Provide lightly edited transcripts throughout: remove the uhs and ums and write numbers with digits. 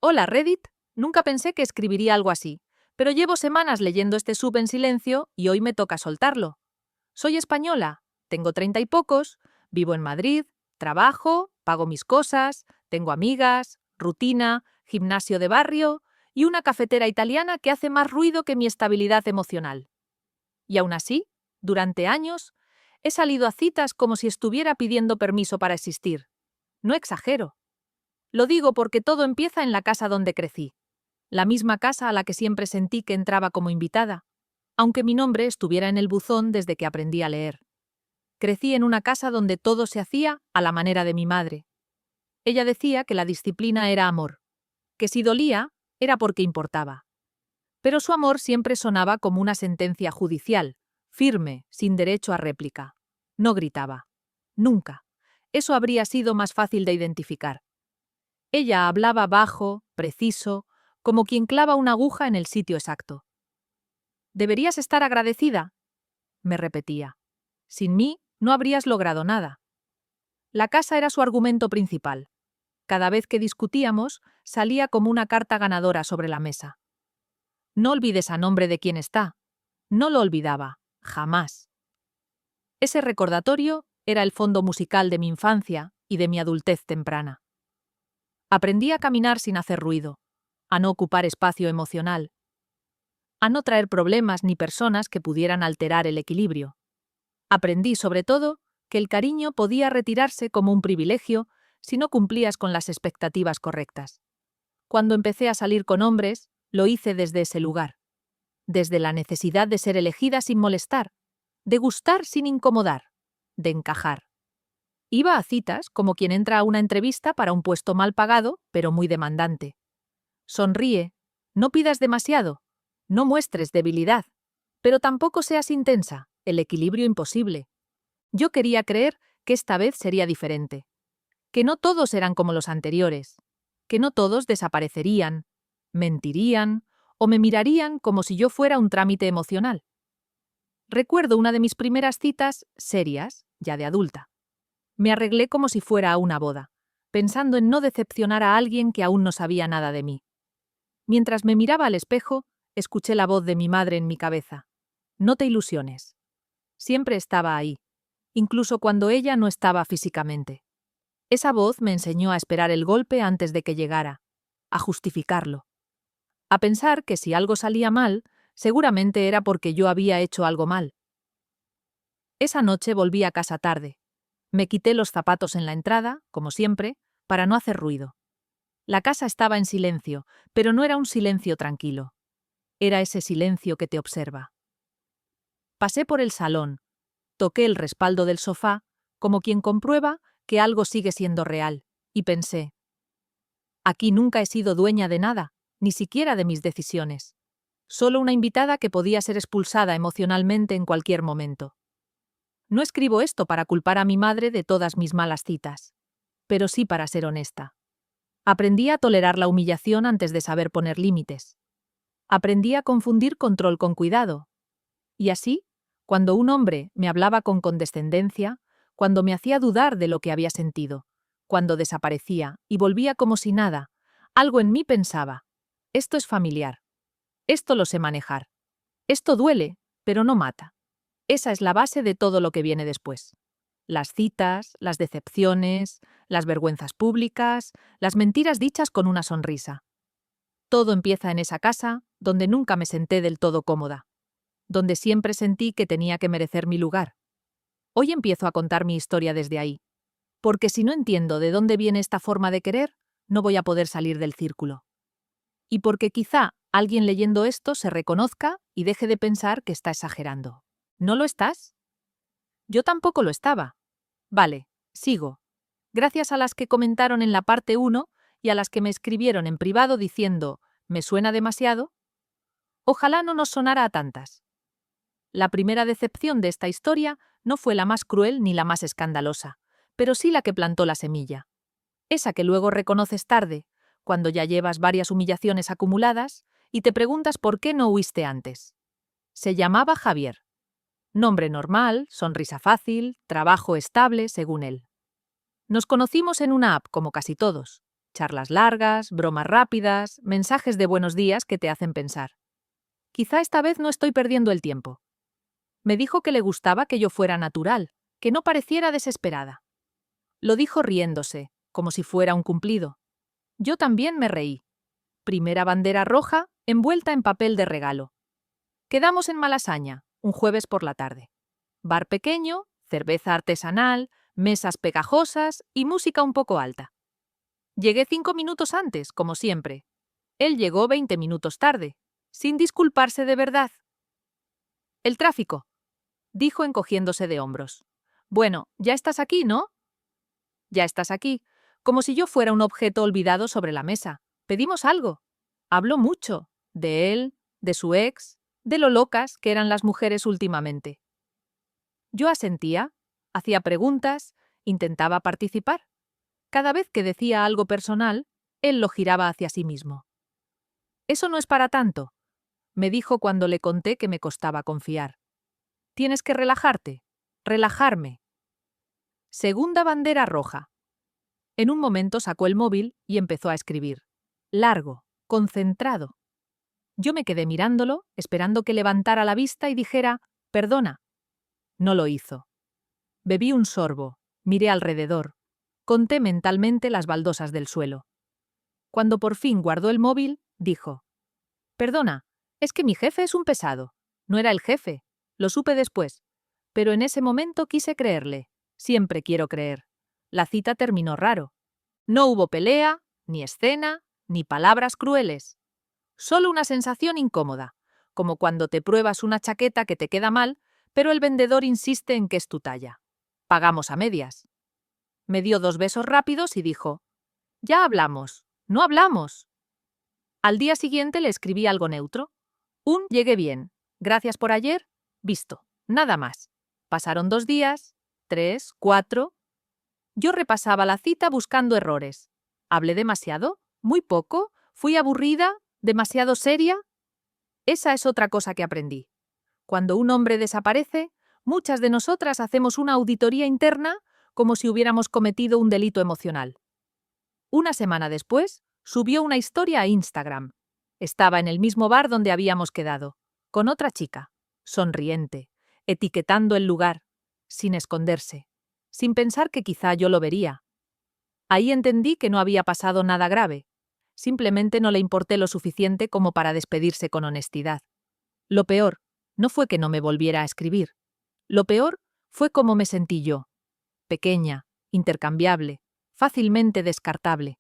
Hola, Reddit. Nunca pensé que escribiría algo así, pero llevo semanas leyendo este sub en silencio y hoy me toca soltarlo. Soy española, tengo 30 y pocos, vivo en Madrid, trabajo, pago mis cosas, tengo amigas, rutina, gimnasio de barrio y una cafetera italiana que hace más ruido que mi estabilidad emocional. Y aún así, durante años, he salido a citas como si estuviera pidiendo permiso para existir. No exagero. Lo digo porque todo empieza en la casa donde crecí. La misma casa a la que siempre sentí que entraba como invitada, aunque mi nombre estuviera en el buzón desde que aprendí a leer. Crecí en una casa donde todo se hacía a la manera de mi madre. Ella decía que la disciplina era amor, que si dolía era porque importaba. Pero su amor siempre sonaba como una sentencia judicial, firme, sin derecho a réplica. No gritaba. Nunca. Eso habría sido más fácil de identificar. Ella hablaba bajo, preciso, como quien clava una aguja en el sitio exacto. «Deberías estar agradecida», me repetía. «Sin mí no habrías logrado nada». La casa era su argumento principal. Cada vez que discutíamos, salía como una carta ganadora sobre la mesa. No olvides a nombre de quien está. No lo olvidaba, jamás. Ese recordatorio era el fondo musical de mi infancia y de mi adultez temprana. Aprendí a caminar sin hacer ruido, a no ocupar espacio emocional, a no traer problemas ni personas que pudieran alterar el equilibrio. Aprendí, sobre todo, que el cariño podía retirarse como un privilegio si no cumplías con las expectativas correctas. Cuando empecé a salir con hombres, lo hice desde ese lugar, desde la necesidad de ser elegida sin molestar, de gustar sin incomodar, de encajar. Iba a citas como quien entra a una entrevista para un puesto mal pagado, pero muy demandante. Sonríe, no pidas demasiado, no muestres debilidad, pero tampoco seas intensa, el equilibrio imposible. Yo quería creer que esta vez sería diferente, que no todos eran como los anteriores, que no todos desaparecerían, mentirían o me mirarían como si yo fuera un trámite emocional. Recuerdo una de mis primeras citas serias, ya de adulta. Me arreglé como si fuera a una boda, pensando en no decepcionar a alguien que aún no sabía nada de mí. Mientras me miraba al espejo, escuché la voz de mi madre en mi cabeza. No te ilusiones. Siempre estaba ahí, incluso cuando ella no estaba físicamente. Esa voz me enseñó a esperar el golpe antes de que llegara, a justificarlo, a pensar que si algo salía mal, seguramente era porque yo había hecho algo mal. Esa noche volví a casa tarde. Me quité los zapatos en la entrada, como siempre, para no hacer ruido. La casa estaba en silencio, pero no era un silencio tranquilo. Era ese silencio que te observa. Pasé por el salón, toqué el respaldo del sofá, como quien comprueba que algo sigue siendo real, y pensé, aquí nunca he sido dueña de nada, ni siquiera de mis decisiones. Solo una invitada que podía ser expulsada emocionalmente en cualquier momento. No escribo esto para culpar a mi madre de todas mis malas citas, pero sí para ser honesta. Aprendí a tolerar la humillación antes de saber poner límites. Aprendí a confundir control con cuidado. Y así, cuando un hombre me hablaba con condescendencia, cuando me hacía dudar de lo que había sentido, cuando desaparecía y volvía como si nada, algo en mí pensaba, esto es familiar, esto lo sé manejar, esto duele, pero no mata. Esa es la base de todo lo que viene después. Las citas, las decepciones, las vergüenzas públicas, las mentiras dichas con una sonrisa. Todo empieza en esa casa, donde nunca me senté del todo cómoda, donde siempre sentí que tenía que merecer mi lugar. Hoy empiezo a contar mi historia desde ahí, porque si no entiendo de dónde viene esta forma de querer, no voy a poder salir del círculo. Y porque quizá alguien leyendo esto se reconozca y deje de pensar que está exagerando. ¿No lo estás? Yo tampoco lo estaba. Vale, sigo. Gracias a las que comentaron en la parte 1 y a las que me escribieron en privado diciendo «¿Me suena demasiado?». Ojalá no nos sonara a tantas. La primera decepción de esta historia no fue la más cruel ni la más escandalosa, pero sí la que plantó la semilla. Esa que luego reconoces tarde, cuando ya llevas varias humillaciones acumuladas y te preguntas por qué no huiste antes. Se llamaba Javier. Nombre normal, sonrisa fácil, trabajo estable, según él. Nos conocimos en una app, como casi todos. Charlas largas, bromas rápidas, mensajes de buenos días que te hacen pensar. Quizá esta vez no estoy perdiendo el tiempo. Me dijo que le gustaba que yo fuera natural, que no pareciera desesperada. Lo dijo riéndose, como si fuera un cumplido. Yo también me reí. Primera bandera roja, envuelta en papel de regalo. Quedamos en Malasaña, un jueves por la tarde. Bar pequeño, cerveza artesanal, mesas pegajosas y música un poco alta. Llegué 5 minutos antes, como siempre. Él llegó 20 minutos tarde, sin disculparse de verdad. El tráfico, dijo encogiéndose de hombros. Bueno, ya estás aquí, ¿no? Ya estás aquí, como si yo fuera un objeto olvidado sobre la mesa. Pedimos algo. Habló mucho, de él, de su ex, de lo locas que eran las mujeres últimamente. Yo asentía, hacía preguntas, intentaba participar. Cada vez que decía algo personal, él lo giraba hacia sí mismo. Eso no es para tanto, me dijo cuando le conté que me costaba confiar. Tienes que relajarte, relajarme. Segunda bandera roja. En un momento sacó el móvil y empezó a escribir. Largo, concentrado. Yo me quedé mirándolo, esperando que levantara la vista y dijera, perdona. No lo hizo. Bebí un sorbo, miré alrededor, conté mentalmente las baldosas del suelo. Cuando por fin guardó el móvil, dijo, perdona, es que mi jefe es un pesado. No era el jefe, lo supe después. Pero en ese momento quise creerle. Siempre quiero creer. La cita terminó raro. No hubo pelea, ni escena, ni palabras crueles. Solo una sensación incómoda, como cuando te pruebas una chaqueta que te queda mal, pero el vendedor insiste en que es tu talla. Pagamos a medias. Me dio 2 besos rápidos y dijo, ya hablamos, no hablamos. Al día siguiente le escribí algo neutro. Llegué bien. Gracias por ayer. Visto. Nada más. Pasaron 2 días, 3, 4. Yo repasaba la cita buscando errores. ¿Hablé demasiado? ¿Muy poco? ¿Fui aburrida? ¿Demasiado seria? Esa es otra cosa que aprendí. Cuando un hombre desaparece, muchas de nosotras hacemos una auditoría interna como si hubiéramos cometido un delito emocional. Una semana después, subió una historia a Instagram. Estaba en el mismo bar donde habíamos quedado, con otra chica, sonriente, etiquetando el lugar, sin esconderse, sin pensar que quizá yo lo vería. Ahí entendí que no había pasado nada grave. Simplemente no le importé lo suficiente como para despedirse con honestidad. Lo peor no fue que no me volviera a escribir. Lo peor fue cómo me sentí yo. Pequeña, intercambiable, fácilmente descartable.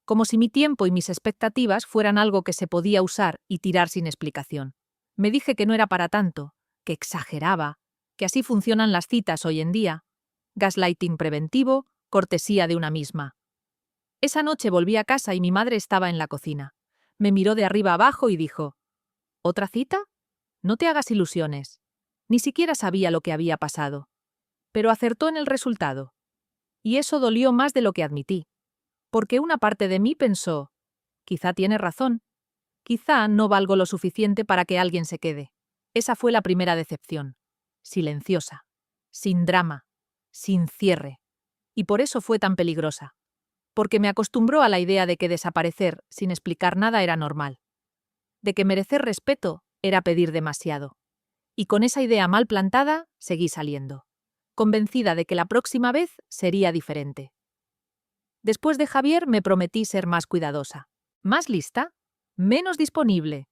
Como si mi tiempo y mis expectativas fueran algo que se podía usar y tirar sin explicación. Me dije que no era para tanto, que exageraba, que así funcionan las citas hoy en día. Gaslighting preventivo, cortesía de una misma. Esa noche volví a casa y mi madre estaba en la cocina. Me miró de arriba abajo y dijo, ¿otra cita? No te hagas ilusiones. Ni siquiera sabía lo que había pasado. Pero acertó en el resultado. Y eso dolió más de lo que admití. Porque una parte de mí pensó, quizá tiene razón. Quizá no valgo lo suficiente para que alguien se quede. Esa fue la primera decepción. Silenciosa. Sin drama. Sin cierre. Y por eso fue tan peligrosa. Porque me acostumbró a la idea de que desaparecer sin explicar nada era normal. De que merecer respeto era pedir demasiado. Y con esa idea mal plantada, seguí saliendo, convencida de que la próxima vez sería diferente. Después de Javier me prometí ser más cuidadosa, más lista, menos disponible.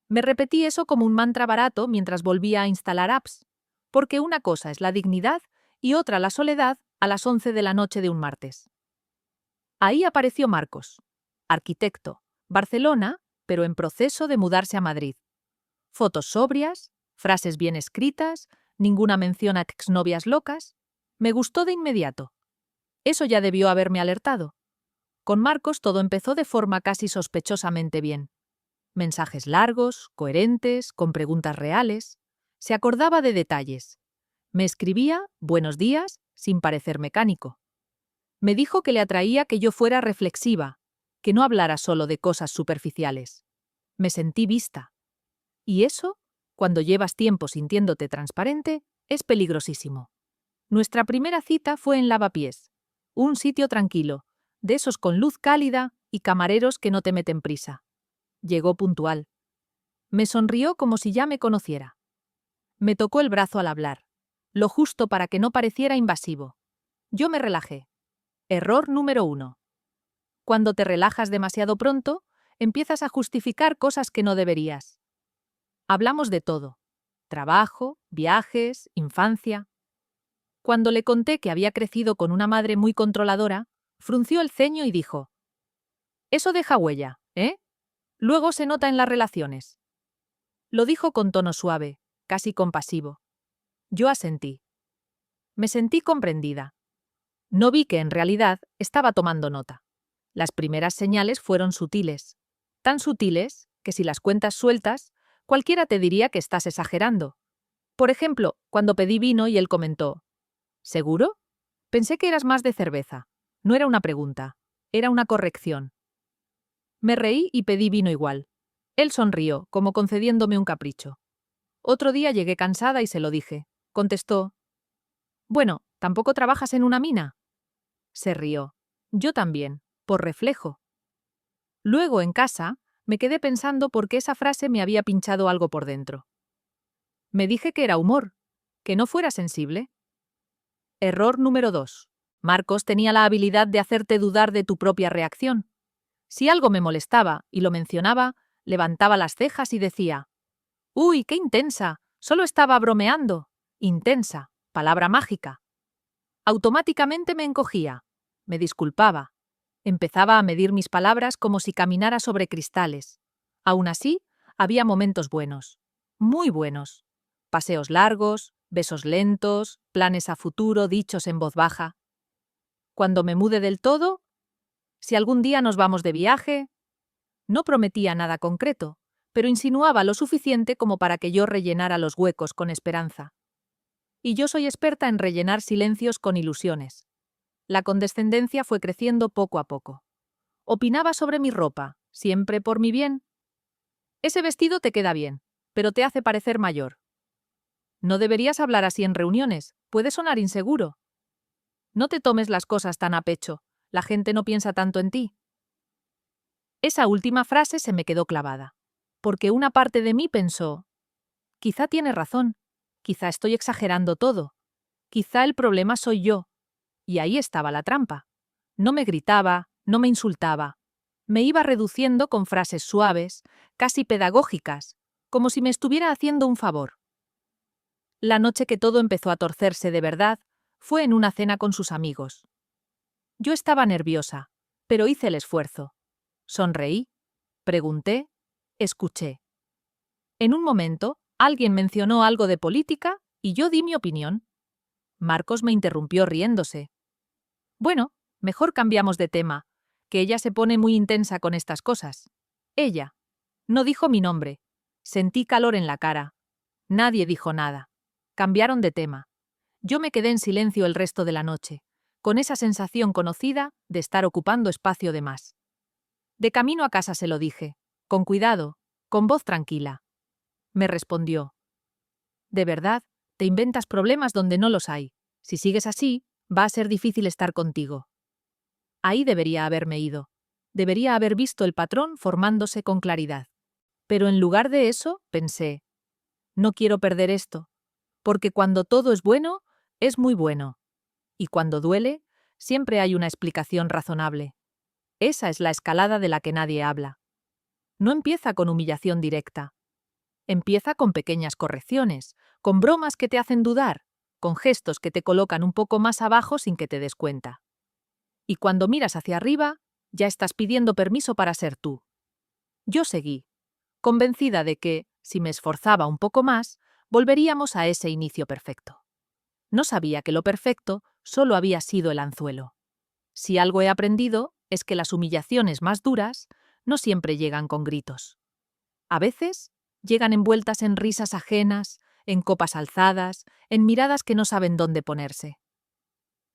Me repetí eso como un mantra barato mientras volvía a instalar apps, porque una cosa es la dignidad y otra la soledad a las 11 de la noche de un martes. Ahí apareció Marcos, arquitecto, Barcelona, pero en proceso de mudarse a Madrid. Fotos sobrias, frases bien escritas, ninguna mención a exnovias locas. Me gustó de inmediato. Eso ya debió haberme alertado. Con Marcos todo empezó de forma casi sospechosamente bien. Mensajes largos, coherentes, con preguntas reales. Se acordaba de detalles. Me escribía buenos días sin parecer mecánico. Me dijo que le atraía que yo fuera reflexiva, que no hablara solo de cosas superficiales. Me sentí vista. Y eso, cuando llevas tiempo sintiéndote transparente, es peligrosísimo. Nuestra primera cita fue en Lavapiés, un sitio tranquilo, de esos con luz cálida y camareros que no te meten prisa. Llegó puntual. Me sonrió como si ya me conociera. Me tocó el brazo al hablar, lo justo para que no pareciera invasivo. Yo me relajé. Error número 1. Cuando te relajas demasiado pronto, empiezas a justificar cosas que no deberías. Hablamos de todo. Trabajo, viajes, infancia. Cuando le conté que había crecido con una madre muy controladora, frunció el ceño y dijo: «Eso deja huella, ¿eh? Luego se nota en las relaciones». Lo dijo con tono suave, casi compasivo. Yo asentí. Me sentí comprendida. No vi que en realidad estaba tomando nota. Las primeras señales fueron sutiles. Tan sutiles que si las cuentas sueltas, cualquiera te diría que estás exagerando. Por ejemplo, cuando pedí vino y él comentó: «¿Seguro? Pensé que eras más de cerveza». No era una pregunta, era una corrección. Me reí y pedí vino igual. Él sonrió, como concediéndome un capricho. Otro día llegué cansada y se lo dije. Contestó: «Bueno, ¿tampoco trabajas en una mina?». Se rió. Yo también, por reflejo. Luego, en casa, me quedé pensando por qué esa frase me había pinchado algo por dentro. Me dije que era humor, que no fuera sensible. Error número 2. Marcos tenía la habilidad de hacerte dudar de tu propia reacción. Si algo me molestaba y lo mencionaba, levantaba las cejas y decía: «¡Uy, qué intensa! Solo estaba bromeando». Intensa, palabra mágica. Automáticamente me encogía. Me disculpaba. Empezaba a medir mis palabras como si caminara sobre cristales. Aún así, había momentos buenos. Muy buenos. Paseos largos, besos lentos, planes a futuro dichos en voz baja. Cuando me mude del todo, si algún día nos vamos de viaje, no prometía nada concreto, pero insinuaba lo suficiente como para que yo rellenara los huecos con esperanza. Y yo soy experta en rellenar silencios con ilusiones. La condescendencia fue creciendo poco a poco. Opinaba sobre mi ropa, siempre por mi bien. «Ese vestido te queda bien, pero te hace parecer mayor». «No deberías hablar así en reuniones, puede sonar inseguro». «No te tomes las cosas tan a pecho, la gente no piensa tanto en ti». Esa última frase se me quedó clavada, porque una parte de mí pensó: «Quizá tiene razón, quizá estoy exagerando todo, quizá el problema soy yo». Y ahí estaba la trampa. No me gritaba, no me insultaba. Me iba reduciendo con frases suaves, casi pedagógicas, como si me estuviera haciendo un favor. La noche que todo empezó a torcerse de verdad fue en una cena con sus amigos. Yo estaba nerviosa, pero hice el esfuerzo. Sonreí, pregunté, escuché. En un momento, alguien mencionó algo de política y yo di mi opinión. Marcos me interrumpió riéndose. «Bueno, mejor cambiamos de tema, que ella se pone muy intensa con estas cosas». Ella. No dijo mi nombre. Sentí calor en la cara. Nadie dijo nada. Cambiaron de tema. Yo me quedé en silencio el resto de la noche, con esa sensación conocida de estar ocupando espacio de más. De camino a casa se lo dije, con cuidado, con voz tranquila. Me respondió: «De verdad, te inventas problemas donde no los hay. Si sigues así, va a ser difícil estar contigo». Ahí debería haberme ido. Debería haber visto el patrón formándose con claridad. Pero en lugar de eso, pensé: no quiero perder esto, porque cuando todo es bueno, es muy bueno. Y cuando duele, siempre hay una explicación razonable. Esa es la escalada de la que nadie habla. No empieza con humillación directa. Empieza con pequeñas correcciones, con bromas que te hacen dudar, con gestos que te colocan un poco más abajo sin que te des cuenta. Y cuando miras hacia arriba, ya estás pidiendo permiso para ser tú. Yo seguí, convencida de que, si me esforzaba un poco más, volveríamos a ese inicio perfecto. No sabía que lo perfecto solo había sido el anzuelo. Si algo he aprendido es que las humillaciones más duras no siempre llegan con gritos. A veces llegan envueltas en risas ajenas, en copas alzadas, en miradas que no saben dónde ponerse.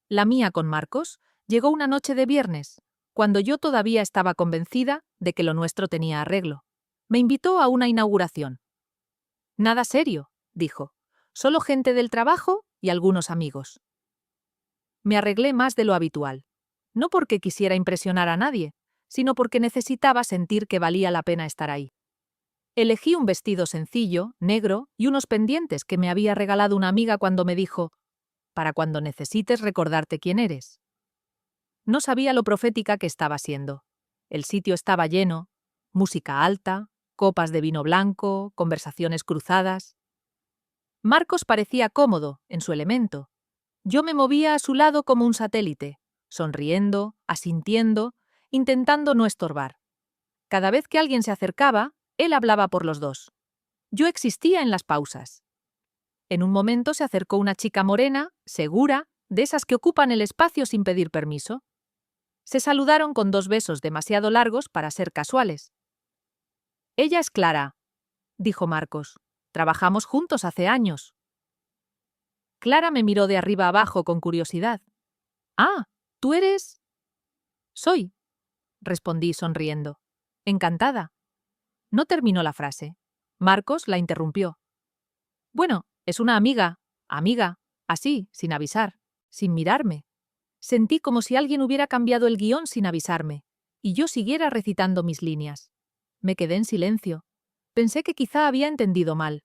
La mía con Marcos llegó una noche de viernes, cuando yo todavía estaba convencida de que lo nuestro tenía arreglo. Me invitó a una inauguración. «Nada serio», dijo. «Solo gente del trabajo y algunos amigos». Me arreglé más de lo habitual. No porque quisiera impresionar a nadie, sino porque necesitaba sentir que valía la pena estar ahí. Elegí un vestido sencillo, negro, y unos pendientes que me había regalado una amiga cuando me dijo, para cuando necesites recordarte quién eres. No sabía lo profética que estaba siendo. El sitio estaba lleno, música alta, copas de vino blanco, conversaciones cruzadas. Marcos parecía cómodo, en su elemento. Yo me movía a su lado como un satélite, sonriendo, asintiendo, intentando no estorbar. Cada vez que alguien se acercaba, él hablaba por los dos. Yo existía en las pausas. En un momento se acercó una chica morena, segura, de esas que ocupan el espacio sin pedir permiso. Se saludaron con 2 besos demasiado largos para ser casuales. Ella es Clara, dijo Marcos. Trabajamos juntos hace años. Clara me miró de arriba abajo con curiosidad. Ah, ¿tú eres? Soy, respondí sonriendo. Encantada. No terminó la frase. Marcos la interrumpió. Bueno, es una amiga, así, sin avisar, sin mirarme. Sentí como si alguien hubiera cambiado el guión sin avisarme, y yo siguiera recitando mis líneas. Me quedé en silencio. Pensé que quizá había entendido mal,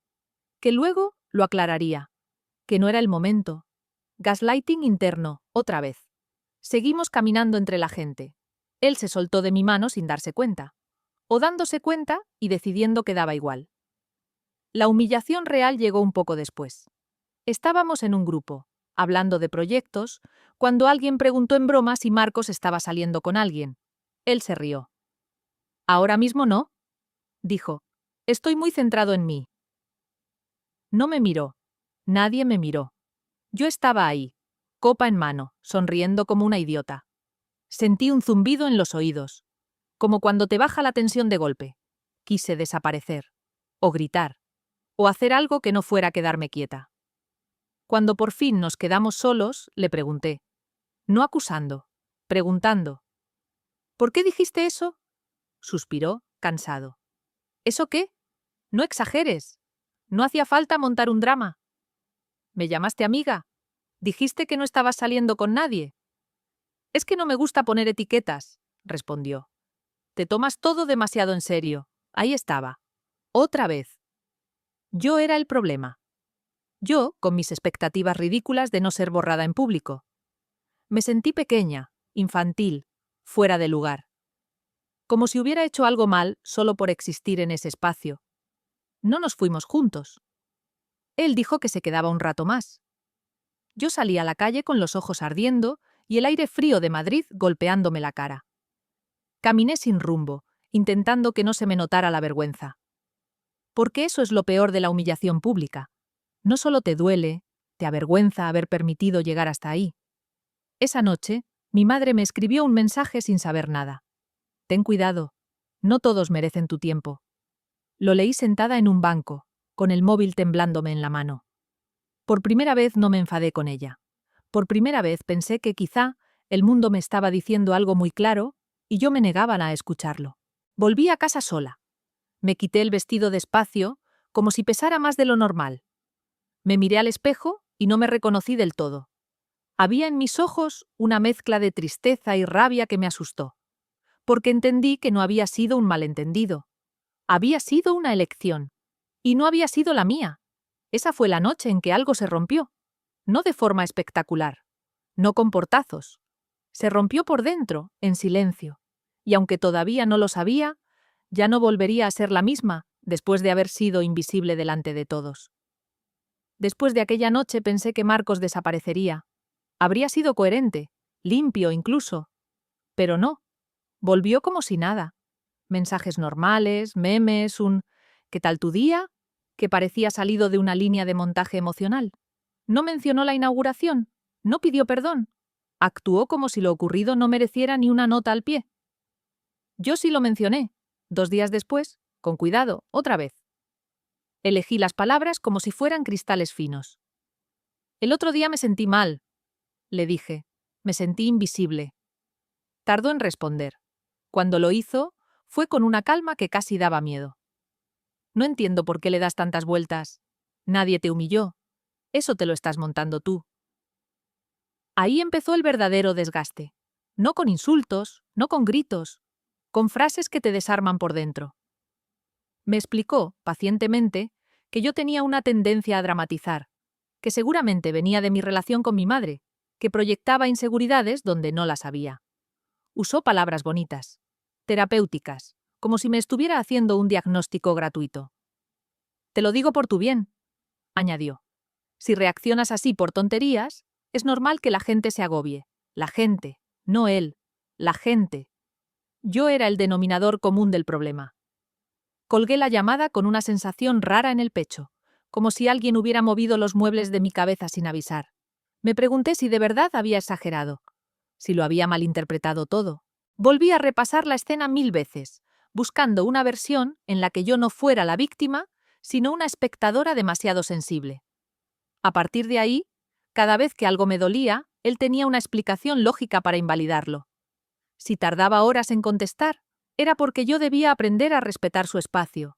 que luego lo aclararía, que no era el momento. Gaslighting interno, otra vez. Seguimos caminando entre la gente. Él se soltó de mi mano sin darse cuenta, o dándose cuenta y decidiendo que daba igual. La humillación real llegó un poco después. Estábamos en un grupo, hablando de proyectos, cuando alguien preguntó en broma si Marcos estaba saliendo con alguien. Él se rió. «Ahora mismo no», dijo. «Estoy muy centrado en mí». No me miró. Nadie me miró. Yo estaba ahí, copa en mano, sonriendo como una idiota. Sentí un zumbido en los oídos, como cuando te baja la tensión de golpe. Quise desaparecer, o gritar, o hacer algo que no fuera quedarme quieta. Cuando por fin nos quedamos solos, le pregunté, no acusando, preguntando. «¿Por qué dijiste eso?», suspiró, cansado. «¿Eso qué? No exageres. No hacía falta montar un drama. ¿Me llamaste amiga? ¿Dijiste que no estabas saliendo con nadie?» «Es que no me gusta poner etiquetas», respondió. «Te tomas todo demasiado en serio». Ahí estaba. Otra vez. Yo era el problema. Yo, con mis expectativas ridículas de no ser borrada en público. Me sentí pequeña, infantil, fuera de lugar. Como si hubiera hecho algo mal solo por existir en ese espacio. No nos fuimos juntos. Él dijo que se quedaba un rato más. Yo salí a la calle con los ojos ardiendo y el aire frío de Madrid golpeándome la cara. Caminé sin rumbo, intentando que no se me notara la vergüenza. Porque eso es lo peor de la humillación pública. No solo te duele, te avergüenza haber permitido llegar hasta ahí. Esa noche, mi madre me escribió un mensaje sin saber nada. «Ten cuidado, no todos merecen tu tiempo». Lo leí sentada en un banco, con el móvil temblándome en la mano. Por primera vez no me enfadé con ella. Por primera vez pensé que quizá el mundo me estaba diciendo algo muy claro y yo me negaba a escucharlo. Volví a casa sola. Me quité el vestido despacio, como si pesara más de lo normal. Me miré al espejo y no me reconocí del todo. Había en mis ojos una mezcla de tristeza y rabia que me asustó, porque entendí que no había sido un malentendido. Había sido una elección, y no había sido la mía. Esa fue la noche en que algo se rompió, no de forma espectacular, no con portazos. Se rompió por dentro, en silencio, y aunque todavía no lo sabía, ya no volvería a ser la misma después de haber sido invisible delante de todos. Después de aquella noche pensé que Marcos desaparecería. Habría sido coherente, limpio incluso. Pero no, volvió como si nada. Mensajes normales, memes, un «¿qué tal tu día?», que parecía salido de una línea de montaje emocional. No mencionó la inauguración, no pidió perdón. Actuó como si lo ocurrido no mereciera ni una nota al pie. Yo sí lo mencioné, 2 días después, con cuidado, otra vez. Elegí las palabras como si fueran cristales finos. «El otro día me sentí mal», le dije. «Me sentí invisible». Tardó en responder. Cuando lo hizo, fue con una calma que casi daba miedo. «No entiendo por qué le das tantas vueltas. Nadie te humilló. Eso te lo estás montando tú». Ahí empezó el verdadero desgaste. No con insultos, no con gritos, con frases que te desarman por dentro. Me explicó, pacientemente, que yo tenía una tendencia a dramatizar, que seguramente venía de mi relación con mi madre, que proyectaba inseguridades donde no las había. Usó palabras bonitas, terapéuticas, como si me estuviera haciendo un diagnóstico gratuito. Te lo digo por tu bien, añadió. Si reaccionas así por tonterías, es normal que la gente se agobie. La gente, no él, la gente. Yo era el denominador común del problema. Colgué la llamada con una sensación rara en el pecho, como si alguien hubiera movido los muebles de mi cabeza sin avisar. Me pregunté si de verdad había exagerado, si lo había malinterpretado todo. Volví a repasar la escena 1000 veces, buscando una versión en la que yo no fuera la víctima, sino una espectadora demasiado sensible. A partir de ahí, cada vez que algo me dolía, él tenía una explicación lógica para invalidarlo. Si tardaba horas en contestar, era porque yo debía aprender a respetar su espacio.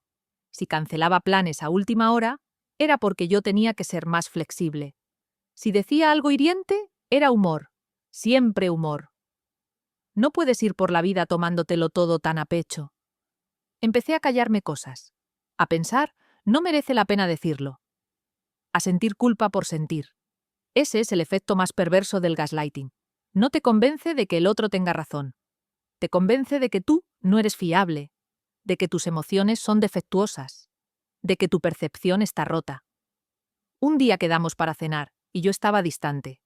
Si cancelaba planes a última hora, era porque yo tenía que ser más flexible. Si decía algo hiriente, era humor. Siempre humor. No puedes ir por la vida tomándotelo todo tan a pecho. Empecé a callarme cosas. A pensar, no merece la pena decirlo. A sentir culpa por sentir. Ese es el efecto más perverso del gaslighting. No te convence de que el otro tenga razón. Te convence de que tú no eres fiable, de que tus emociones son defectuosas, de que tu percepción está rota. Un día quedamos para cenar y yo estaba distante.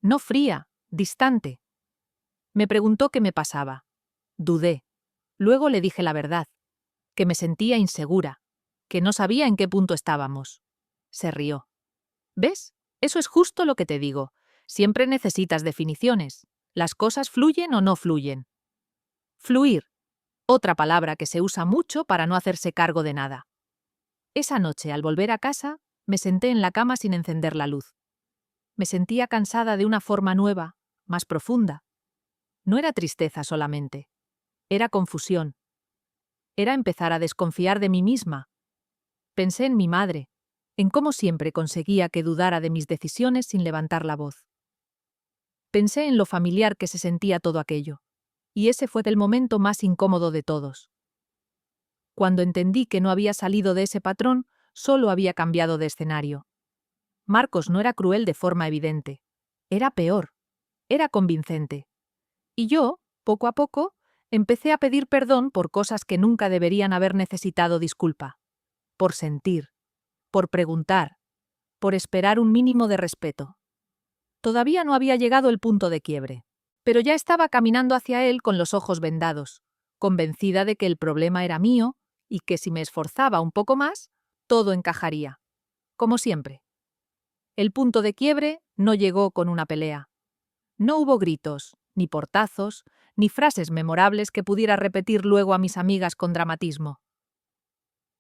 No fría, distante. Me preguntó qué me pasaba. Dudé. Luego le dije la verdad, que me sentía insegura, que no sabía en qué punto estábamos. Se rió. ¿Ves? Eso es justo lo que te digo. Siempre necesitas definiciones. Las cosas fluyen o no fluyen. Fluir. Otra palabra que se usa mucho para no hacerse cargo de nada. Esa noche, al volver a casa, me senté en la cama sin encender la luz. Me sentía cansada de una forma nueva, más profunda. No era tristeza solamente. Era confusión. Era empezar a desconfiar de mí misma. Pensé en mi madre, en cómo siempre conseguía que dudara de mis decisiones sin levantar la voz. Pensé en lo familiar que se sentía todo aquello, y ese fue el momento más incómodo de todos. Cuando entendí que no había salido de ese patrón, solo había cambiado de escenario. Marcos no era cruel de forma evidente. Era peor. Era convincente. Y yo, poco a poco, empecé a pedir perdón por cosas que nunca deberían haber necesitado disculpa. Por sentir. Por preguntar. Por esperar un mínimo de respeto. Todavía no había llegado el punto de quiebre, pero ya estaba caminando hacia él con los ojos vendados, convencida de que el problema era mío y que si me esforzaba un poco más, todo encajaría. Como siempre. El punto de quiebre no llegó con una pelea. No hubo gritos, ni portazos, ni frases memorables que pudiera repetir luego a mis amigas con dramatismo.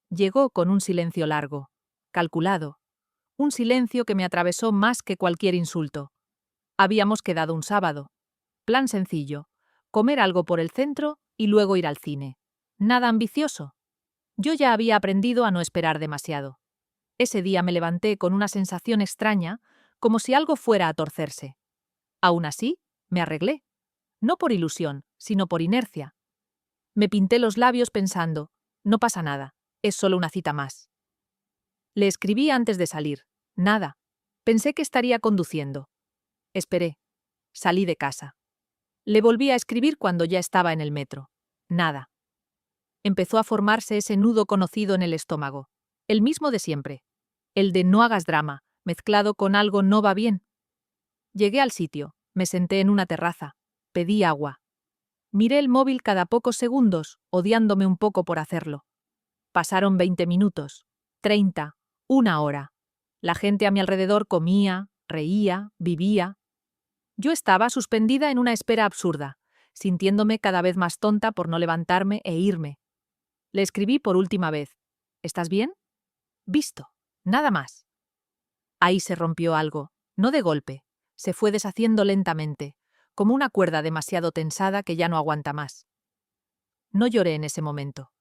Llegó con un silencio largo, calculado, un silencio que me atravesó más que cualquier insulto. Habíamos quedado un sábado. Plan sencillo, comer algo por el centro y luego ir al cine. Nada ambicioso. Yo ya había aprendido a no esperar demasiado. Ese día me levanté con una sensación extraña, como si algo fuera a torcerse. Aún así, me arreglé. No por ilusión, sino por inercia. Me pinté los labios pensando, no pasa nada, es solo una cita más. Le escribí antes de salir. Nada. Pensé que estaría conduciendo. Esperé. Salí de casa. Le volví a escribir cuando ya estaba en el metro. Nada. Empezó a formarse ese nudo conocido en el estómago. El mismo de siempre. El de no hagas drama, mezclado con algo no va bien. Llegué al sitio, me senté en una terraza. Pedí agua. Miré el móvil cada pocos segundos, odiándome un poco por hacerlo. Pasaron 20 minutos, 30, una hora. La gente a mi alrededor comía, reía, vivía. Yo estaba suspendida en una espera absurda, sintiéndome cada vez más tonta por no levantarme e irme. Le escribí por última vez. ¿Estás bien? Visto. Nada más. Ahí se rompió algo, no de golpe. Se fue deshaciendo lentamente, como una cuerda demasiado tensada que ya no aguanta más. No lloré en ese momento.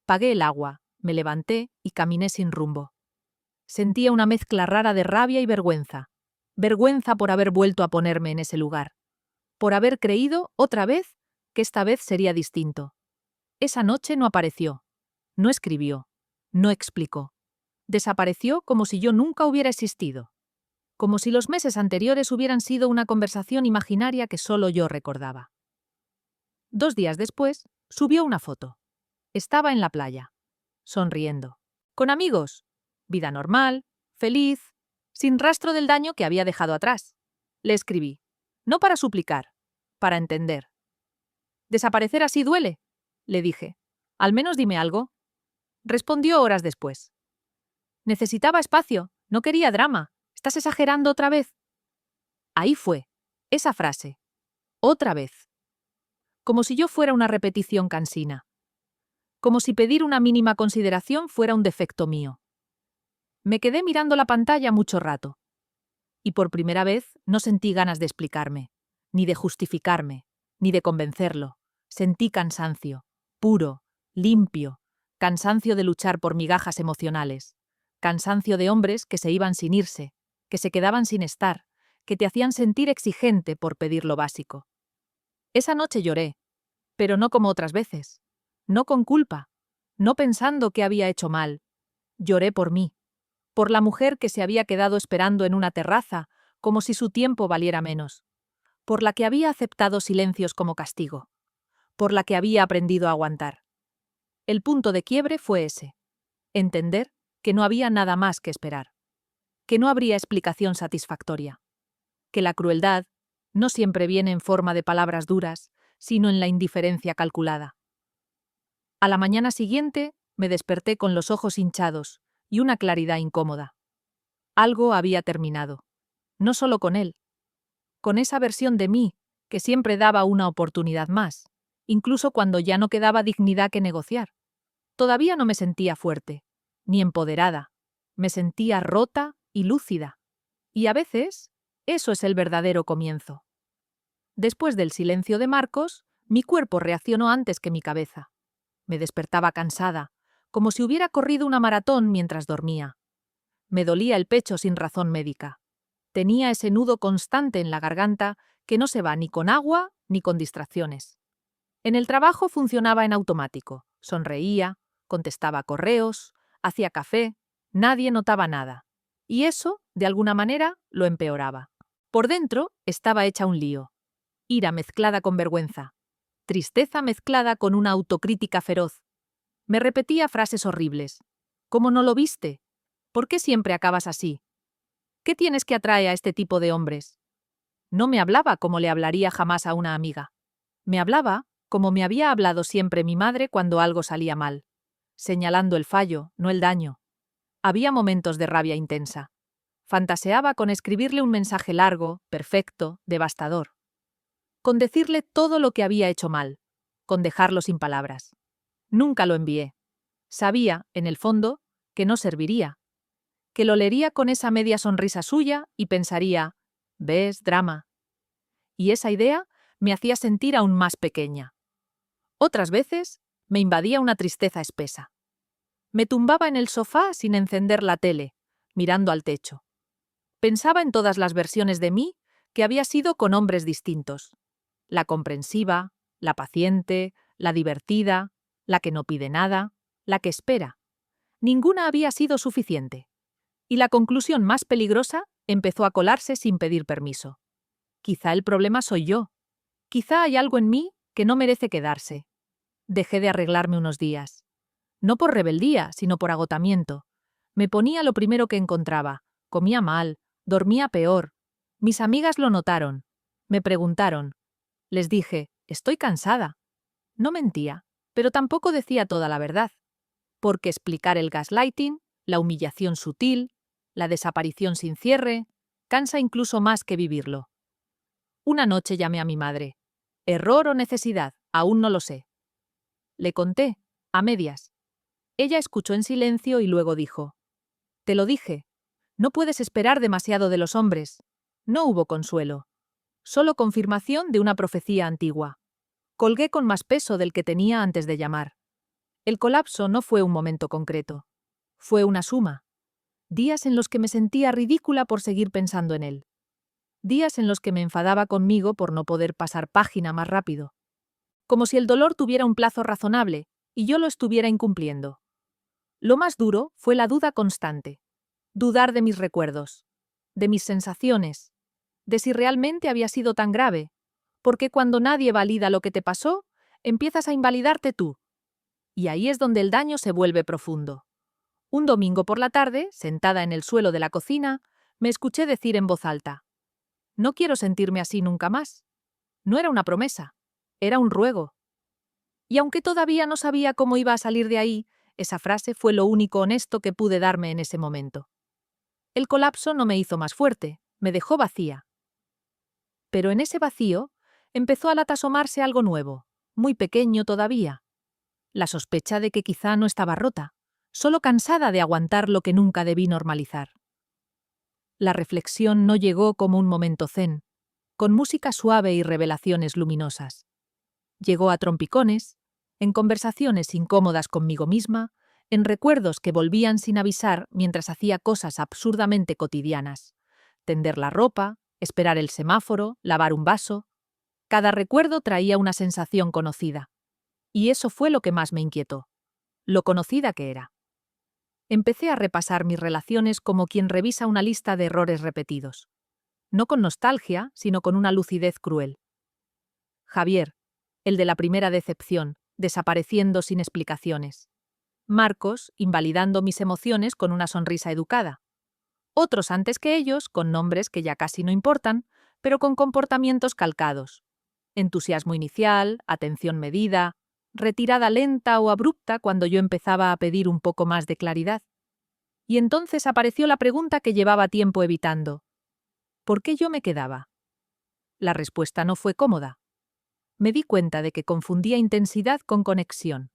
Pagué el agua, me levanté y caminé sin rumbo. Sentía una mezcla rara de rabia y vergüenza. Vergüenza por haber vuelto a ponerme en ese lugar. por haber creído, otra vez, que esta vez sería distinto. Esa noche no apareció, no escribió, no explicó. Desapareció como si yo nunca hubiera existido. Como si los meses anteriores hubieran sido una conversación imaginaria que solo yo recordaba. 2 días después, subió una foto. Estaba en la playa, sonriendo. Con amigos. Vida normal, feliz, sin rastro del daño que había dejado atrás. Le escribí. No para suplicar, para entender. ¿Desaparecer así duele? Le dije. Al menos dime algo. Respondió horas después. Necesitaba espacio, no quería drama. ¿Estás exagerando otra vez? Ahí fue, esa frase. Otra vez. Como si yo fuera una repetición cansina. Como si pedir una mínima consideración fuera un defecto mío. Me quedé mirando la pantalla mucho rato. Y por primera vez no sentí ganas de explicarme, ni de justificarme, ni de convencerlo. Sentí cansancio, puro, limpio, cansancio de luchar por migajas emocionales, cansancio de hombres que se iban sin irse, que se quedaban sin estar, que te hacían sentir exigente por pedir lo básico. Esa noche lloré, pero no como otras veces, no con culpa, no pensando que había hecho mal. Lloré por mí, por la mujer que se había quedado esperando en una terraza como si su tiempo valiera menos, por la que había aceptado silencios como castigo, por la que había aprendido a aguantar. El punto de quiebre fue ese, entender que no había nada más que esperar, que no habría explicación satisfactoria, que la crueldad no siempre viene en forma de palabras duras, sino en la indiferencia calculada. A la mañana siguiente me desperté con los ojos hinchados y una claridad incómoda. Algo había terminado. No solo con él, con esa versión de mí que siempre daba una oportunidad más, incluso cuando ya no quedaba dignidad que negociar. Todavía no me sentía fuerte, ni empoderada. Me sentía rota y lúcida. Y a veces, eso es el verdadero comienzo. Después del silencio de Marcos, mi cuerpo reaccionó antes que mi cabeza. Me despertaba cansada, como si hubiera corrido una maratón mientras dormía. Me dolía el pecho sin razón médica. Tenía ese nudo constante en la garganta que no se va ni con agua ni con distracciones. En el trabajo funcionaba en automático. Sonreía, contestaba correos, hacía café, nadie notaba nada. Y eso, de alguna manera, lo empeoraba. Por dentro estaba hecha un lío. Ira mezclada con vergüenza. Tristeza mezclada con una autocrítica feroz. Me repetía frases horribles. ¿Cómo no lo viste? ¿Por qué siempre acabas así? ¿Qué tienes que atraer a este tipo de hombres? No me hablaba como le hablaría jamás a una amiga. Me hablaba como me había hablado siempre mi madre cuando algo salía mal, señalando el fallo, no el daño. Había momentos de rabia intensa. Fantaseaba con escribirle un mensaje largo, perfecto, devastador. Con decirle todo lo que había hecho mal, con dejarlo sin palabras. Nunca lo envié. Sabía, en el fondo, que no serviría, que lo leería con esa media sonrisa suya y pensaría, ¿ves, drama? Y esa idea me hacía sentir aún más pequeña. Otras veces me invadía una tristeza espesa. Me tumbaba en el sofá sin encender la tele, mirando al techo. Pensaba en todas las versiones de mí que había sido con hombres distintos. La comprensiva, la paciente, la divertida, la que no pide nada, la que espera. Ninguna había sido suficiente. Y la conclusión más peligrosa empezó a colarse sin pedir permiso. Quizá el problema soy yo. Quizá hay algo en mí que no merece quedarse. Dejé de arreglarme unos días. No por rebeldía, sino por agotamiento. Me ponía lo primero que encontraba. Comía mal, dormía peor. Mis amigas lo notaron. Me preguntaron. Les dije, estoy cansada. No mentía, pero tampoco decía toda la verdad. Porque explicar el gaslighting, la humillación sutil, la desaparición sin cierre, cansa incluso más que vivirlo. Una noche llamé a mi madre. ¿Error o necesidad? Aún no lo sé. Le conté, a medias. Ella escuchó en silencio y luego dijo: «Te lo dije. No puedes esperar demasiado de los hombres». No hubo consuelo. Solo confirmación de una profecía antigua. Colgué con más peso del que tenía antes de llamar. El colapso no fue un momento concreto. Fue una suma. Días en los que me sentía ridícula por seguir pensando en él. días en los que me enfadaba conmigo por no poder pasar página más rápido. Como si el dolor tuviera un plazo razonable y yo lo estuviera incumpliendo. Lo más duro fue la duda constante. Dudar de mis recuerdos, de mis sensaciones, de si realmente había sido tan grave, porque cuando nadie valida lo que te pasó, empiezas a invalidarte tú. Y ahí es donde el daño se vuelve profundo. Un domingo por la tarde, sentada en el suelo de la cocina, me escuché decir en voz alta: «No quiero sentirme así nunca más». No era una promesa, era un ruego. Y aunque todavía no sabía cómo iba a salir de ahí, esa frase fue lo único honesto que pude darme en ese momento. El colapso no me hizo más fuerte, me dejó vacía. Pero en ese vacío empezó a asomarse algo nuevo, muy pequeño todavía. La sospecha de que quizá no estaba rota, solo cansada de aguantar lo que nunca debí normalizar. La reflexión no llegó como un momento zen, con música suave y revelaciones luminosas. Llegó a trompicones, en conversaciones incómodas conmigo misma, en recuerdos que volvían sin avisar mientras hacía cosas absurdamente cotidianas. Tender la ropa, esperar el semáforo, lavar un vaso. Cada recuerdo traía una sensación conocida. Y eso fue lo que más me inquietó. Lo conocida que era. Empecé a repasar mis relaciones como quien revisa una lista de errores repetidos. No con nostalgia, sino con una lucidez cruel. Javier, el de la primera decepción, desapareciendo sin explicaciones. Marcos, invalidando mis emociones con una sonrisa educada. Otros antes que ellos, con nombres que ya casi no importan, pero con comportamientos calcados. Entusiasmo inicial, atención medida, retirada lenta o abrupta cuando yo empezaba a pedir un poco más de claridad. Y entonces apareció la pregunta que llevaba tiempo evitando. ¿Por qué yo me quedaba? La respuesta no fue cómoda. Me di cuenta de que confundía intensidad con conexión,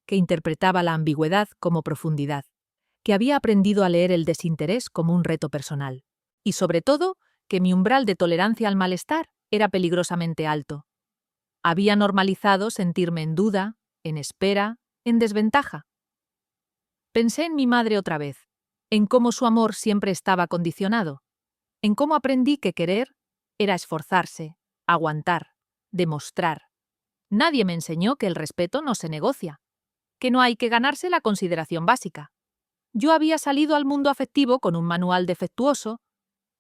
que interpretaba la ambigüedad como profundidad, que había aprendido a leer el desinterés como un reto personal, y sobre todo, que mi umbral de tolerancia al malestar era peligrosamente alto. Había normalizado sentirme en duda, en espera, en desventaja. Pensé en mi madre otra vez, en cómo su amor siempre estaba condicionado, en cómo aprendí que querer era esforzarse, aguantar, demostrar. Nadie me enseñó que el respeto no se negocia, que no hay que ganarse la consideración básica. Yo había salido al mundo afectivo con un manual defectuoso,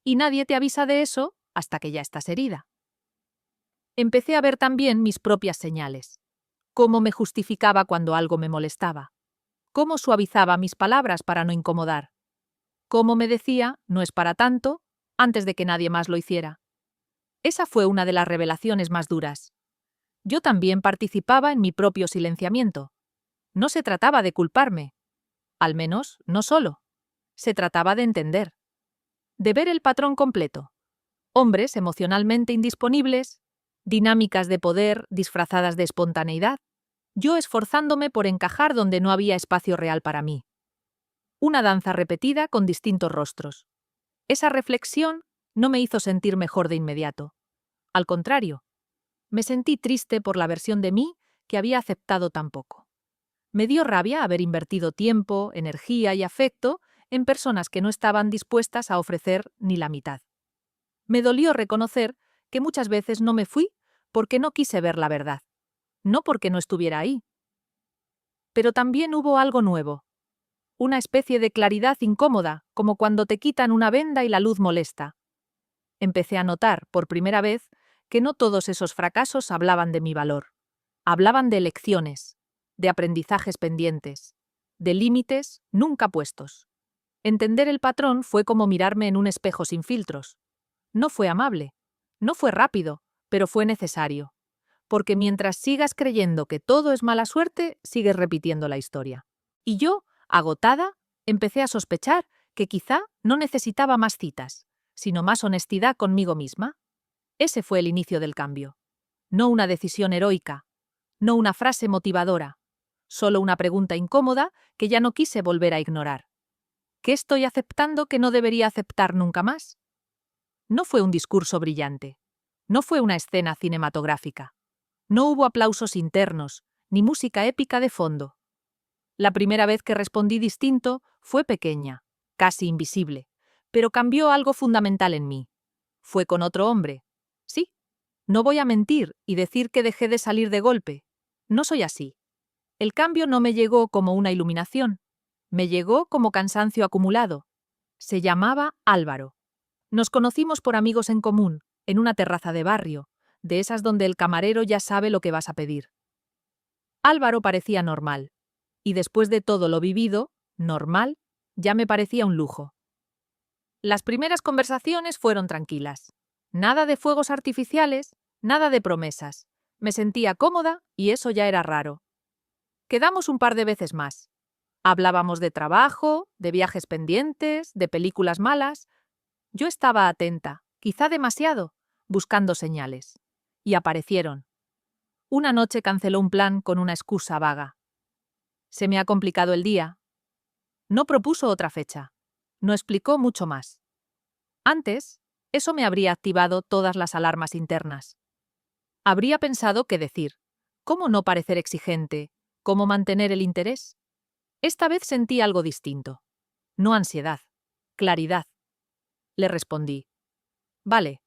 y nadie te avisa de eso hasta que ya estás herida. Empecé a ver también mis propias señales, cómo me justificaba cuando algo me molestaba, cómo suavizaba mis palabras para no incomodar, cómo me decía «no es para tanto» antes de que nadie más lo hiciera. Esa fue una de las revelaciones más duras. Yo también participaba en mi propio silenciamiento. No se trataba de culparme, al menos no solo. Se trataba de entender, de ver el patrón completo. Hombres emocionalmente indisponibles, dinámicas de poder disfrazadas de espontaneidad, yo esforzándome por encajar donde no había espacio real para mí. Una danza repetida con distintos rostros. Esa reflexión no me hizo sentir mejor de inmediato. Al contrario, me sentí triste por la versión de mí que había aceptado tan poco. Me dio rabia haber invertido tiempo, energía y afecto en personas que no estaban dispuestas a ofrecer ni la mitad. Me dolió reconocer que muchas veces no me fui porque no quise ver la verdad, no porque no estuviera ahí. Pero también hubo algo nuevo. Una especie de claridad incómoda, como cuando te quitan una venda y la luz molesta. Empecé a notar, por primera vez, que no todos esos fracasos hablaban de mi valor. Hablaban de lecciones, de aprendizajes pendientes, de límites nunca puestos. Entender el patrón fue como mirarme en un espejo sin filtros. No fue amable, no fue rápido, pero fue necesario. Porque mientras sigas creyendo que todo es mala suerte, sigues repitiendo la historia. Y yo, agotada, empecé a sospechar que quizá no necesitaba más citas, sino más honestidad conmigo misma. Ese fue el inicio del cambio. No una decisión heroica, no una frase motivadora, solo una pregunta incómoda que ya no quise volver a ignorar. ¿Qué estoy aceptando que no debería aceptar nunca más? No fue un discurso brillante, no fue una escena cinematográfica, no hubo aplausos internos, ni música épica de fondo. La primera vez que respondí distinto fue pequeña, casi invisible, pero cambió algo fundamental en mí. Fue con otro hombre. Sí. No voy a mentir y decir que dejé de salir de golpe. No soy así. El cambio no me llegó como una iluminación. Me llegó como cansancio acumulado. Se llamaba Álvaro. Nos conocimos por amigos en común, en una terraza de barrio, de esas donde el camarero ya sabe lo que vas a pedir. Álvaro parecía normal. Y después de todo lo vivido, normal, ya me parecía un lujo. Las primeras conversaciones fueron tranquilas. Nada de fuegos artificiales, nada de promesas. Me sentía cómoda y eso ya era raro. Quedamos un par de veces más. Hablábamos de trabajo, de viajes pendientes, de películas malas. Yo estaba atenta, quizá demasiado, buscando señales. Y aparecieron. Una noche canceló un plan con una excusa vaga. Se me ha complicado el día. No propuso otra fecha. No explicó mucho más. Antes, eso me habría activado todas las alarmas internas. Habría pensado qué decir, cómo no parecer exigente, cómo mantener el interés. Esta vez sentí algo distinto. No ansiedad, claridad. Le respondí. Vale,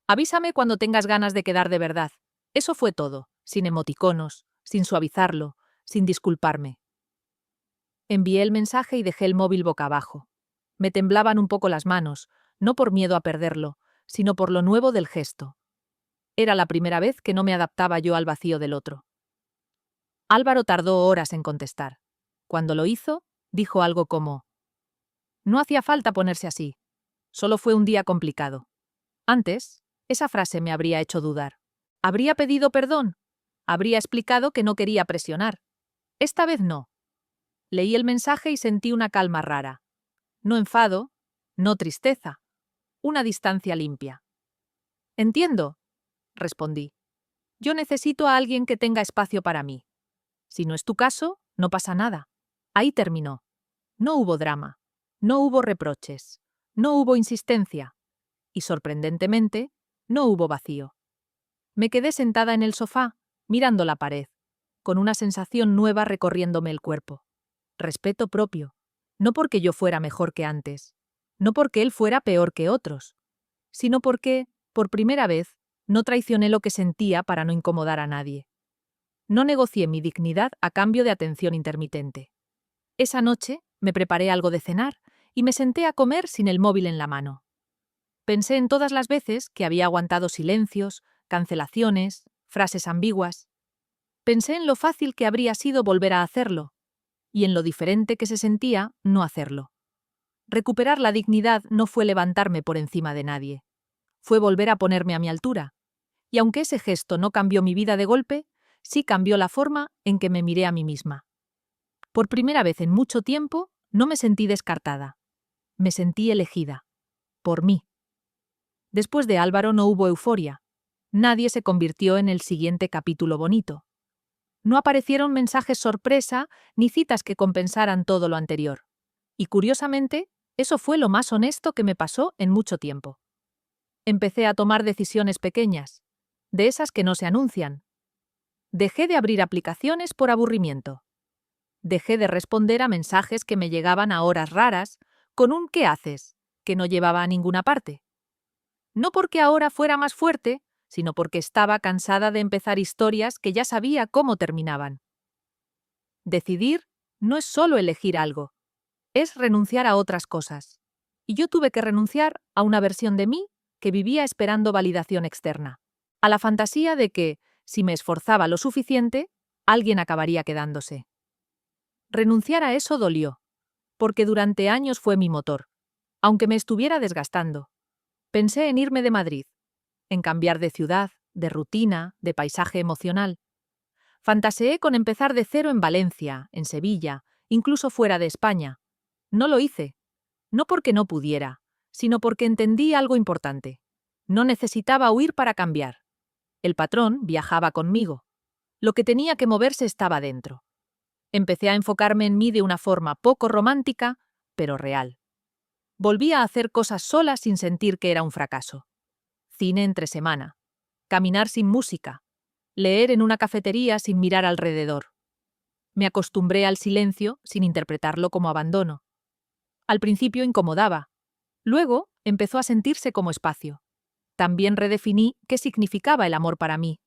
avísame cuando tengas ganas de quedar de verdad. Eso fue todo, sin emoticonos, sin suavizarlo, sin disculparme. Envié el mensaje y dejé el móvil boca abajo. Me temblaban un poco las manos, no por miedo a perderlo, sino por lo nuevo del gesto. Era la primera vez que no me adaptaba yo al vacío del otro. Álvaro tardó horas en contestar. Cuando lo hizo, dijo algo como: «No hacía falta ponerse así. Solo fue un día complicado». Antes, esa frase me habría hecho dudar. Habría pedido perdón. Habría explicado que no quería presionar. Esta vez no. Leí el mensaje y sentí una calma rara. No enfado, no tristeza. Una distancia limpia. «Entiendo», respondí. «Yo necesito a alguien que tenga espacio para mí. Si no es tu caso, no pasa nada». Ahí terminó. No hubo drama. No hubo reproches. No hubo insistencia. Y, sorprendentemente, no hubo vacío. Me quedé sentada en el sofá, mirando la pared, con una sensación nueva recorriéndome el cuerpo. Respeto propio. No porque yo fuera mejor que antes. No porque él fuera peor que otros. Sino porque, por primera vez, no traicioné lo que sentía para no incomodar a nadie. No negocié mi dignidad a cambio de atención intermitente. Esa noche me preparé algo de cenar y me senté a comer sin el móvil en la mano. Pensé en todas las veces que había aguantado silencios, cancelaciones, frases ambiguas. Pensé en lo fácil que habría sido volver a hacerlo y en lo diferente que se sentía no hacerlo. Recuperar la dignidad no fue levantarme por encima de nadie. Fue volver a ponerme a mi altura. Y aunque ese gesto no cambió mi vida de golpe, sí cambió la forma en que me miré a mí misma. Por primera vez en mucho tiempo, no me sentí descartada. Me sentí elegida. Por mí. Después de Álvaro no hubo euforia. Nadie se convirtió en el siguiente capítulo bonito. No aparecieron mensajes sorpresa ni citas que compensaran todo lo anterior. Y curiosamente, eso fue lo más honesto que me pasó en mucho tiempo. Empecé a tomar decisiones pequeñas, de esas que no se anuncian. Dejé de abrir aplicaciones por aburrimiento. Dejé de responder a mensajes que me llegaban a horas raras con un «¿qué haces?», que no llevaba a ninguna parte. No porque ahora fuera más fuerte, sino porque estaba cansada de empezar historias que ya sabía cómo terminaban. Decidir no es solo elegir algo, es renunciar a otras cosas. Y yo tuve que renunciar a una versión de mí que vivía esperando validación externa, a la fantasía de que, si me esforzaba lo suficiente, alguien acabaría quedándose. Renunciar a eso dolió, porque durante años fue mi motor, aunque me estuviera desgastando. Pensé en irme de Madrid, en cambiar de ciudad, de rutina, de paisaje emocional. Fantaseé con empezar de cero en Valencia, en Sevilla, incluso fuera de España. No lo hice, no porque no pudiera, sino porque entendí algo importante. No necesitaba huir para cambiar. El patrón viajaba conmigo. Lo que tenía que moverse estaba dentro. Empecé a enfocarme en mí de una forma poco romántica, pero real. Volví a hacer cosas sola sin sentir que era un fracaso. Cine entre semana. Caminar sin música. Leer en una cafetería sin mirar alrededor. Me acostumbré al silencio sin interpretarlo como abandono. Al principio incomodaba. Luego empezó a sentirse como espacio. También redefiní qué significaba el amor para mí.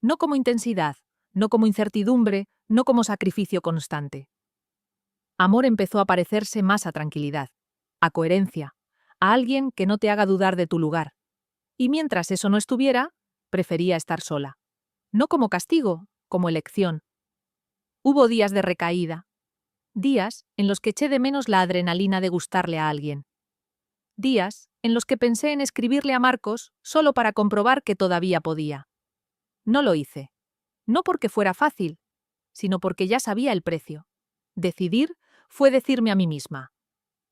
No como intensidad, no como incertidumbre, no como sacrificio constante. Amor empezó a parecerse más a tranquilidad, a coherencia, a alguien que no te haga dudar de tu lugar. Y mientras eso no estuviera, prefería estar sola. No como castigo, como elección. Hubo días de recaída, días en los que eché de menos la adrenalina de gustarle a alguien. Días en los que pensé en escribirle a Marcos solo para comprobar que todavía podía. No lo hice. No porque fuera fácil, sino porque ya sabía el precio. Decidir fue decirme a mí misma: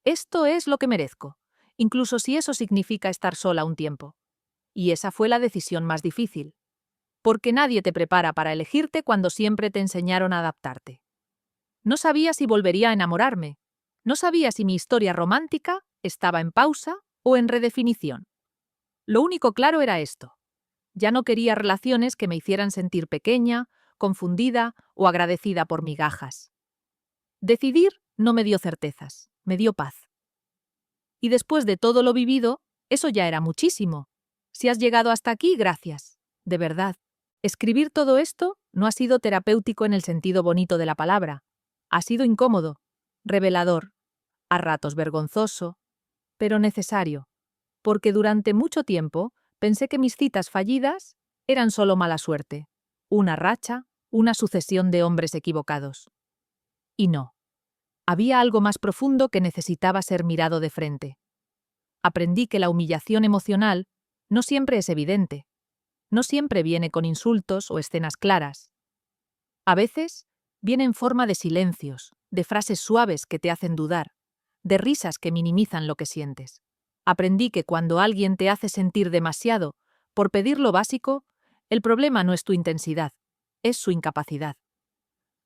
esto es lo que merezco, incluso si eso significa estar sola un tiempo. Y esa fue la decisión más difícil. Porque nadie te prepara para elegirte cuando siempre te enseñaron a adaptarte. No sabía si volvería a enamorarme. No sabía si mi historia romántica estaba en pausa o en redefinición. Lo único claro era esto. Ya no quería relaciones que me hicieran sentir pequeña, confundida o agradecida por migajas. Decidir no me dio certezas, me dio paz. Y después de todo lo vivido, eso ya era muchísimo. Si has llegado hasta aquí, gracias. De verdad. Escribir todo esto no ha sido terapéutico en el sentido bonito de la palabra. Ha sido incómodo, revelador, a ratos vergonzoso, pero necesario, porque durante mucho tiempo pensé que mis citas fallidas eran solo mala suerte, una racha, una sucesión de hombres equivocados. Y no. Había algo más profundo que necesitaba ser mirado de frente. Aprendí que la humillación emocional no siempre es evidente, no siempre viene con insultos o escenas claras. A veces viene en forma de silencios, de frases suaves que te hacen dudar, de risas que minimizan lo que sientes. Aprendí que cuando alguien te hace sentir demasiado por pedir lo básico, el problema no es tu intensidad, es su incapacidad.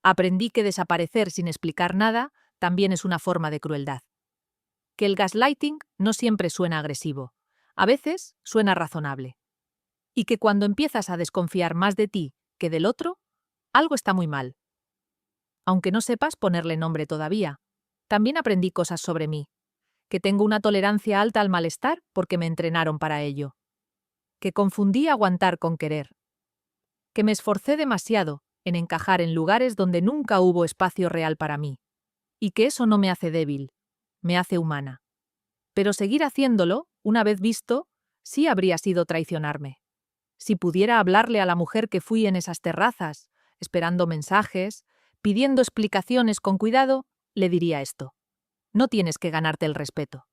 Aprendí que desaparecer sin explicar nada también es una forma de crueldad. Que el gaslighting no siempre suena agresivo, a veces suena razonable. Y que cuando empiezas a desconfiar más de ti que del otro, algo está muy mal. Aunque no sepas ponerle nombre todavía, también aprendí cosas sobre mí. Que tengo una tolerancia alta al malestar porque me entrenaron para ello. Que confundí aguantar con querer. Que me esforcé demasiado en encajar en lugares donde nunca hubo espacio real para mí. Y que eso no me hace débil, me hace humana. Pero seguir haciéndolo, una vez visto, sí habría sido traicionarme. Si pudiera hablarle a la mujer que fui en esas terrazas, esperando mensajes, pidiendo explicaciones con cuidado, le diría esto: no tienes que ganarte el respeto.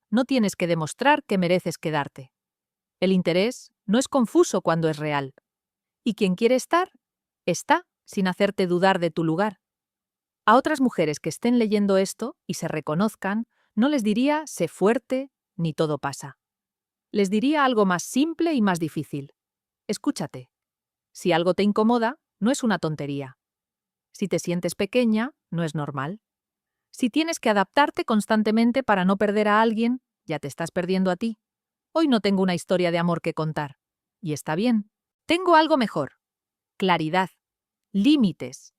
No tienes que demostrar que mereces quedarte. El interés no es confuso cuando es real. Y quien quiere estar, está sin hacerte dudar de tu lugar. A otras mujeres que estén leyendo esto y se reconozcan, no les diría sé fuerte ni todo pasa. Les diría algo más simple y más difícil. Escúchate. Si algo te incomoda, no es una tontería. Si te sientes pequeña, no es normal. Si tienes que adaptarte constantemente para no perder a alguien, ya te estás perdiendo a ti. Hoy no tengo una historia de amor que contar. Y está bien. Tengo algo mejor. Claridad. Límites.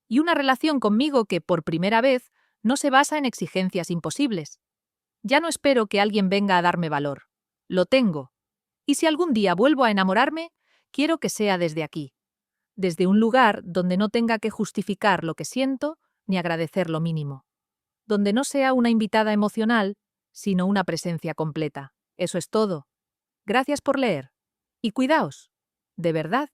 Y una relación conmigo que, por primera vez, no se basa en exigencias imposibles. Ya no espero que alguien venga a darme valor. Lo tengo. Y si algún día vuelvo a enamorarme, quiero que sea desde aquí. Desde un lugar donde no tenga que justificar lo que siento ni agradecer lo mínimo. Donde no sea una invitada emocional, sino una presencia completa. Eso es todo. Gracias por leer. Y cuidaos. De verdad.